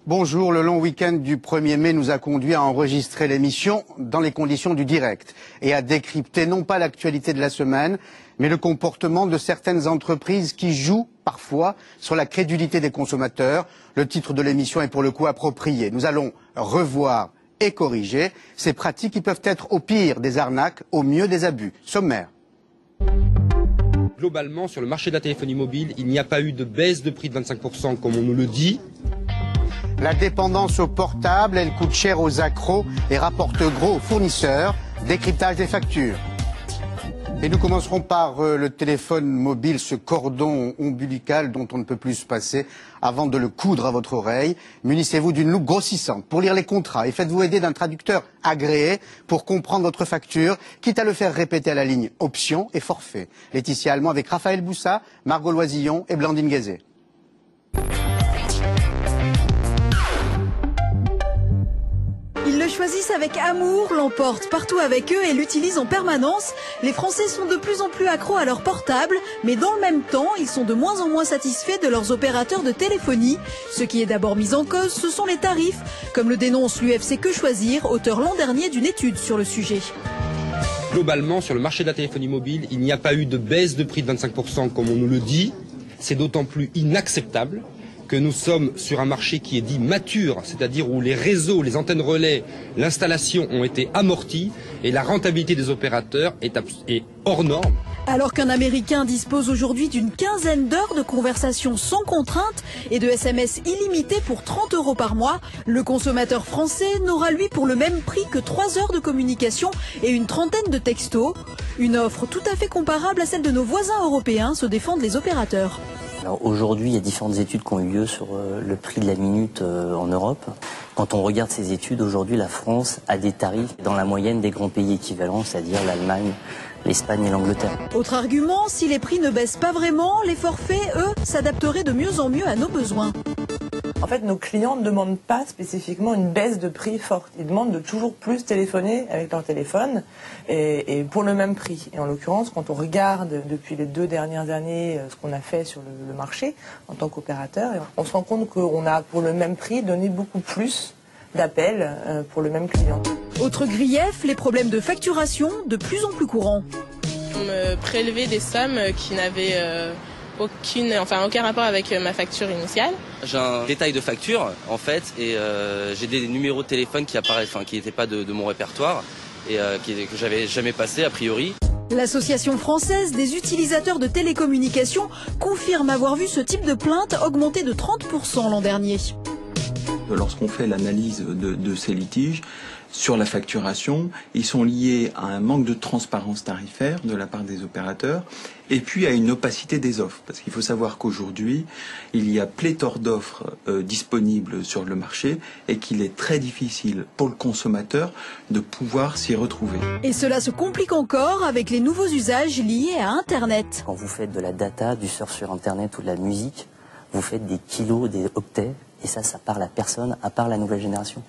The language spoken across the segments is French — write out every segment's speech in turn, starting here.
Bonjour, le long week-end du 1er mai nous a conduit à enregistrer l'émission dans les conditions du direct et à décrypter non pas l'actualité de la semaine, mais le comportement de certaines entreprises qui jouent parfois sur la crédulité des consommateurs. Le titre de l'émission est pour le coup approprié. Nous allons revoir et corriger ces pratiques qui peuvent être au pire des arnaques, au mieux des abus. Sommaire. Globalement, sur le marché de la téléphonie mobile, il n'y a pas eu de baisse de prix de 25% comme on nous le dit. La dépendance au portable, elle coûte cher aux accros et rapporte gros aux fournisseurs. Décryptage des factures. Et nous commencerons par le téléphone mobile, ce cordon ombilical dont on ne peut plus se passer. Avant de le coudre à votre oreille, munissez-vous d'une loupe grossissante pour lire les contrats et faites-vous aider d'un traducteur agréé pour comprendre votre facture, quitte à le faire répéter à la ligne option et forfait. Laetitia Allemand avec Raphaël Boussa, Margot Loisillon et Blandine Guézé. Ils le choisissent avec amour, l'emportent partout avec eux et l'utilisent en permanence. Les Français sont de plus en plus accros à leur portable, mais dans le même temps, ils sont de moins en moins satisfaits de leurs opérateurs de téléphonie. Ce qui est d'abord mis en cause, ce sont les tarifs, comme le dénonce l'UFC Que Choisir, auteur l'an dernier d'une étude sur le sujet. Globalement, sur le marché de la téléphonie mobile, il n'y a pas eu de baisse de prix de 25% comme on nous le dit. C'est d'autant plus inacceptable que nous sommes sur un marché qui est dit mature, c'est-à-dire où les réseaux, les antennes relais, l'installation ont été amortis et la rentabilité des opérateurs est hors norme. Alors qu'un Américain dispose aujourd'hui d'une quinzaine d'heures de conversation sans contrainte et de SMS illimités pour 30 € par mois, le consommateur français n'aura lui pour le même prix que 3 heures de communication et une trentaine de textos. Une offre tout à fait comparable à celle de nos voisins européens, se défendent les opérateurs. Alors aujourd'hui, il y a différentes études qui ont eu lieu sur le prix de la minute en Europe. Quand on regarde ces études, aujourd'hui, la France a des tarifs dans la moyenne des grands pays équivalents, c'est-à-dire l'Allemagne, l'Espagne et l'Angleterre. Autre argument, si les prix ne baissent pas vraiment, les forfaits, eux, s'adapteraient de mieux en mieux à nos besoins. En fait, nos clients ne demandent pas spécifiquement une baisse de prix forte. Ils demandent de toujours plus téléphoner avec leur téléphone et pour le même prix. Et en l'occurrence, quand on regarde depuis les 2 dernières années ce qu'on a fait sur le marché en tant qu'opérateur, on se rend compte qu'on a pour le même prix donné beaucoup plus d'appels pour le même client. Autre grief, les problèmes de facturation de plus en plus courants. On me prélevait des sommes qui n'avaient aucun rapport avec ma facture initiale. J'ai un détail de facture en fait et j'ai des numéros de téléphone qui apparaissent, qui n'étaient pas de mon répertoire et que j'avais jamais passé a priori. L'Association française des utilisateurs de télécommunications confirme avoir vu ce type de plainte augmenter de 30% l'an dernier. Lorsqu'on fait l'analyse de ces litiges sur la facturation, ils sont liés à un manque de transparence tarifaire de la part des opérateurs et puis à une opacité des offres. Parce qu'il faut savoir qu'aujourd'hui, il y a pléthore d'offres disponibles sur le marché et qu'il est très difficile pour le consommateur de pouvoir s'y retrouver. Et cela se complique encore avec les nouveaux usages liés à Internet. Quand vous faites de la data, du surf sur Internet ou de la musique, vous faites des kilos, des octets, et ça parle à personne à part la nouvelle génération.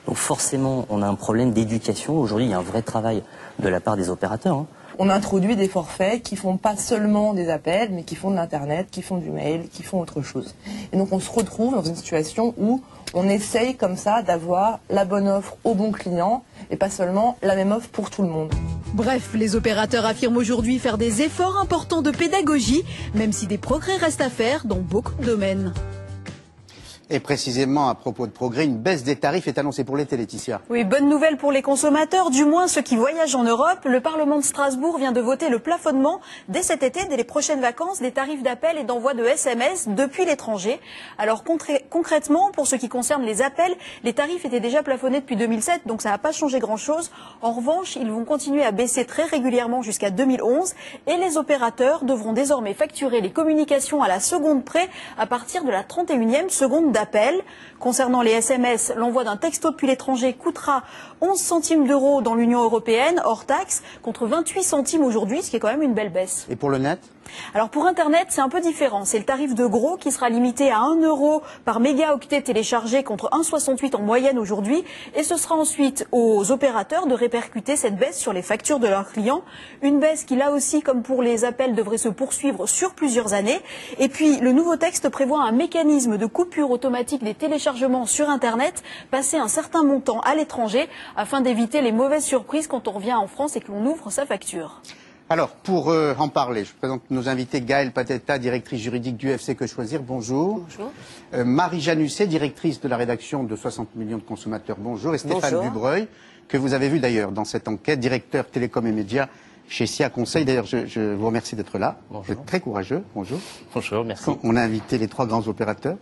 Donc forcément, on a un problème d'éducation. Aujourd'hui, il y a un vrai travail de la part des opérateurs. On introduit des forfaits qui font pas seulement des appels, mais qui font de l'internet, qui font du mail, qui font autre chose. Et donc on se retrouve dans une situation où on essaye comme ça d'avoir la bonne offre au bon client et pas seulement la même offre pour tout le monde. Bref, les opérateurs affirment aujourd'hui faire des efforts importants de pédagogie, même si des progrès restent à faire dans beaucoup de domaines. Et précisément à propos de progrès, une baisse des tarifs est annoncée pour l'été, Laetitia. Oui, bonne nouvelle pour les consommateurs, du moins ceux qui voyagent en Europe. Le Parlement de Strasbourg vient de voter le plafonnement dès cet été, dès les prochaines vacances, des tarifs d'appel et d'envoi de SMS depuis l'étranger. Alors concrètement, pour ce qui concerne les appels, les tarifs étaient déjà plafonnés depuis 2007, donc ça n'a pas changé grand-chose. En revanche, ils vont continuer à baisser très régulièrement jusqu'à 2011 et les opérateurs devront désormais facturer les communications à la seconde près à partir de la 31e seconde d'appel. Concernant les SMS, l'envoi d'un texto depuis l'étranger coûtera 11 centimes d'euros dans l'Union européenne, hors taxe, contre 28 centimes aujourd'hui, ce qui est quand même une belle baisse. Et pour le net ? Alors pour Internet, c'est un peu différent. C'est le tarif de gros qui sera limité à 1 € par mégaoctet téléchargé contre 1,68 en moyenne aujourd'hui. Et ce sera ensuite aux opérateurs de répercuter cette baisse sur les factures de leurs clients. Une baisse qui, là aussi, comme pour les appels, devrait se poursuivre sur plusieurs années. Et puis, le nouveau texte prévoit un mécanisme de coupure automatique des téléchargements sur Internet, passer un certain montant à l'étranger, afin d'éviter les mauvaises surprises quand on revient en France et que l'on ouvre sa facture. Alors, pour en parler, je présente nos invités. Gaëlle Pateta, directrice juridique du UFC Que Choisir, bonjour. Bonjour. Marie Janusset, directrice de la rédaction de 60 millions de consommateurs, bonjour. Et Stéphane Dubreuil, que vous avez vu d'ailleurs dans cette enquête, directeur télécom et médias chez SIA Conseil. D'ailleurs, je vous remercie d'être là. Bonjour. Vous êtes très courageux. Bonjour. Bonjour, merci. On a invité les 3 grands opérateurs.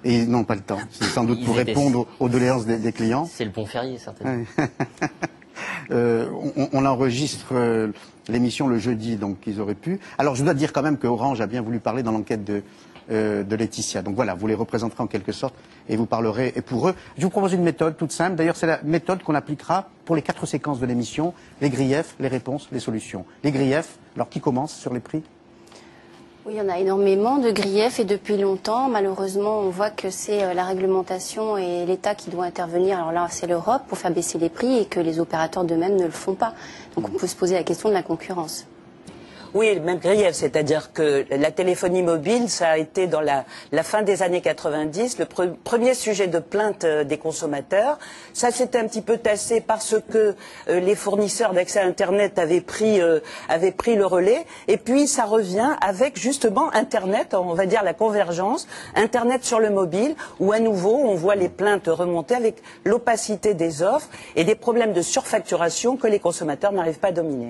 Et ils n'ont pas le temps. C'est sans doute pour répondre aux doléances des clients. C'est le pont férié, certainement. On enregistre l'émission le jeudi, donc ils auraient pu. Alors je dois dire quand même que Orange a bien voulu parler dans l'enquête de Laetitia. Donc voilà, vous les représenterez en quelque sorte et vous parlerez pour eux. Je vous propose une méthode toute simple. D'ailleurs, c'est la méthode qu'on appliquera pour les 4 séquences de l'émission. Les griefs, les réponses, les solutions. Les griefs, alors qui commence sur les prix ? Oui, il y en a énormément de griefs et depuis longtemps, malheureusement, on voit que c'est la réglementation et l'État qui doit intervenir. Alors là, c'est l'Europe pour faire baisser les prix et que les opérateurs d'eux-mêmes ne le font pas. Donc on peut se poser la question de la concurrence. Oui, le même grief, c'est-à-dire que la téléphonie mobile, ça a été dans la fin des années 90 le premier sujet de plainte des consommateurs. Ça s'était un petit peu tassé parce que les fournisseurs d'accès à Internet avaient pris le relais. Et puis ça revient avec justement Internet, on va dire la convergence, Internet sur le mobile, où à nouveau on voit les plaintes remonter avec l'opacité des offres et des problèmes de surfacturation que les consommateurs n'arrivent pas à dominer.